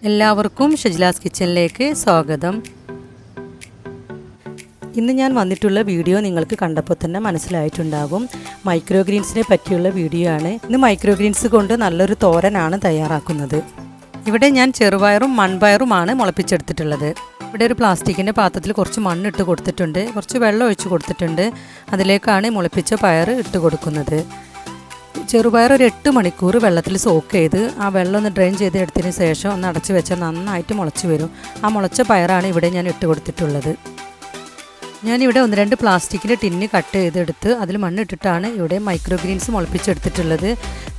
എല്ലാവർക്കും ഷജിലാസ് കിച്ചണിലേക്ക് സ്വാഗതം. ഇന്ന് ഞാൻ വന്നിട്ടുള്ള വീഡിയോ നിങ്ങൾക്ക് കണ്ടപ്പോൾ തന്നെ മനസ്സിലായിട്ടുണ്ടാകും. മൈക്രോഗ്രീൻസിനെ പറ്റിയുള്ള വീഡിയോ ആണ്. ഇന്ന് മൈക്രോഗ്രീൻസ് കൊണ്ട് നല്ലൊരു തോരനാണ് തയ്യാറാക്കുന്നത്. ഇവിടെ ഞാൻ ചെറുപയറും മൺപയറുമാണ് മുളപ്പിച്ചെടുത്തിട്ടുള്ളത്. ഇവിടെ ഒരു പ്ലാസ്റ്റിക്കിൻ്റെ പാത്രത്തിൽ കുറച്ച് മണ്ണിട്ട് കൊടുത്തിട്ടുണ്ട്, കുറച്ച് വെള്ളം ഒഴിച്ച് കൊടുത്തിട്ടുണ്ട്. അതിലേക്കാണ് മുളപ്പിച്ച പയർ ഇട്ട് കൊടുക്കുന്നത്. ചെറുപയർ ഒരു 8 മണിക്കൂർ വെള്ളത്തിൽ സോക്ക് ചെയ്ത് ആ വെള്ളം ഒന്ന് ഡ്രെയിൻ ചെയ്ത് എടുത്തതിന് ശേഷം ഒന്ന് അടച്ച് വെച്ചാൽ നന്നായിട്ട് മുളച്ച് വരും. ആ മുളച്ച പയറാണ് ഇവിടെ ഞാൻ ഇട്ട് കൊടുത്തിട്ടുള്ളത്. ഞാനിവിടെ 1-2 പ്ലാസ്റ്റിക്കിൻ്റെ ടിന്ന് കട്ട് ചെയ്തെടുത്ത് അതിൽ മണ്ണിട്ടിട്ടാണ് ഇവിടെ മൈക്രോഗ്രീൻസ് മുളപ്പിച്ചെടുത്തിട്ടുള്ളത്.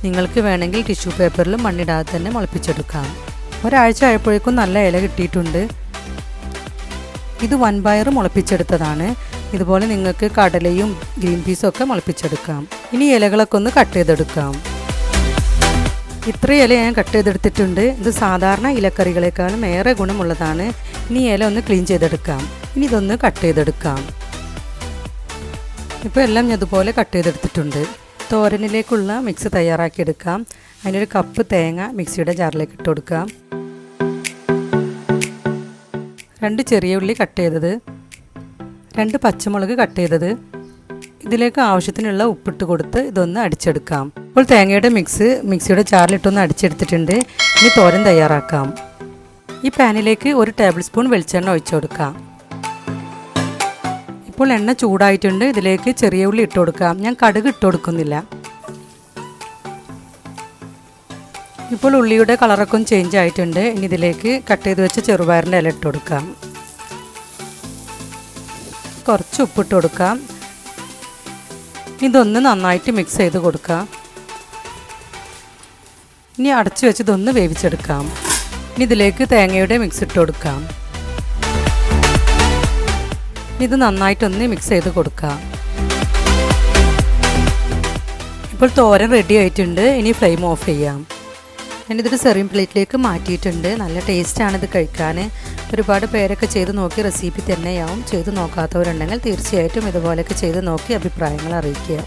നിങ്ങൾക്ക് വേണമെങ്കിൽ ടിഷ്യൂ പേപ്പറിലും മണ്ണിടാതെ തന്നെ മുളപ്പിച്ചെടുക്കാം. ഒരാഴ്ച ആയപ്പോഴേക്കും നല്ല ഇല കിട്ടിയിട്ടുണ്ട്. ഇത് വൻപയർ മുളപ്പിച്ചെടുത്തതാണ്. ഇതുപോലെ നിങ്ങൾക്ക് കടലയും ഗ്രീൻ പീസും ഒക്കെ മുളപ്പിച്ചെടുക്കാം. ഇനി ഇലകളൊക്കെ ഒന്ന് കട്ട് ചെയ്തെടുക്കാം. ഇത്ര ഇല ഞാൻ കട്ട് ചെയ്തെടുത്തിട്ടുണ്ട്. ഇത് സാധാരണ ഇലക്കറികളെക്കാളും ഏറെ ഗുണമുള്ളതാണ്. ഇനി ഇല ഒന്ന് ക്ലീൻ ചെയ്തെടുക്കാം. ഇനി ഇതൊന്ന് കട്ട് ചെയ്തെടുക്കാം. ഇപ്പോൾ എല്ലാം ഞാൻ ഇതുപോലെ കട്ട് ചെയ്തെടുത്തിട്ടുണ്ട്. തോരനിലേക്കുള്ള മിക്സ് തയ്യാറാക്കിയെടുക്കാം. അതിനൊരു കപ്പ് തേങ്ങ മിക്സിയുടെ ജാറിലേക്ക് ഇട്ട് കൊടുക്കാം. 2 ചെറിയ ഉള്ളി കട്ട് ചെയ്തത്, 2 പച്ചമുളക് കട്ട് ചെയ്തത്, ഇതിലേക്ക് ആവശ്യത്തിനുള്ള ഉപ്പിട്ട് കൊടുത്ത് ഇതൊന്ന് അടിച്ചെടുക്കാം. ഇപ്പോൾ തേങ്ങയുടെ മിക്സിയുടെ ജാറിലിട്ടൊന്ന് അടിച്ചെടുത്തിട്ടുണ്ട്. ഇനി തോരൻ തയ്യാറാക്കാം. ഈ പാനിലേക്ക് 1 ടേബിൾ സ്പൂൺ വെളിച്ചെണ്ണ ഒഴിച്ചു കൊടുക്കാം. ഇപ്പോൾ എണ്ണ ചൂടായിട്ടുണ്ട്. ഇതിലേക്ക് ചെറിയ ഉള്ളി ഇട്ട് കൊടുക്കാം. ഞാൻ കടുക് ഇട്ട് കൊടുക്കുന്നില്ല. ഇപ്പോൾ ഉള്ളിയുടെ കളറൊക്കെ ഒന്ന് ചേഞ്ച് ആയിട്ടുണ്ട്. ഇനി ഇതിലേക്ക് കട്ട് ചെയ്ത് വെച്ച് ചെറുപയറിൻ്റെ ഇല ഇട്ട് കൊടുക്കാം. കുറച്ച് ഉപ്പിട്ട് കൊടുക്കാം. ഇതൊന്ന് നന്നായിട്ട് മിക്സ് ചെയ്ത് കൊടുക്കാം. ഇനി അടച്ചു വെച്ച് ഇതൊന്ന് വേവിച്ചെടുക്കാം. ഇനി ഇതിലേക്ക് തേങ്ങയുടെ മിക്സ് ഇട്ട് കൊടുക്കാം. ഇത് നന്നായിട്ടൊന്ന് മിക്സ് ചെയ്ത് കൊടുക്കാം. ഇപ്പോൾ തോരൻ റെഡി ആയിട്ടുണ്ട്. ഇനി ഫ്ലെയിം ഓഫ് ചെയ്യാം. ഞാനിതൊരു സെർവിങ് പ്ലേറ്റിലേക്ക് മാറ്റിയിട്ടുണ്ട്. നല്ല ടേസ്റ്റാണ് ഇത് കഴിക്കാൻ. ഒരുപാട് പേരൊക്കെ ചെയ്ത് നോക്കി റെസിപ്പി തന്നെയാവും. ചെയ്ത് നോക്കാത്തവരുണ്ടെങ്കിൽ തീർച്ചയായിട്ടും ഇതുപോലെയൊക്കെ ചെയ്ത് നോക്കി അഭിപ്രായങ്ങൾ അറിയിക്കുക.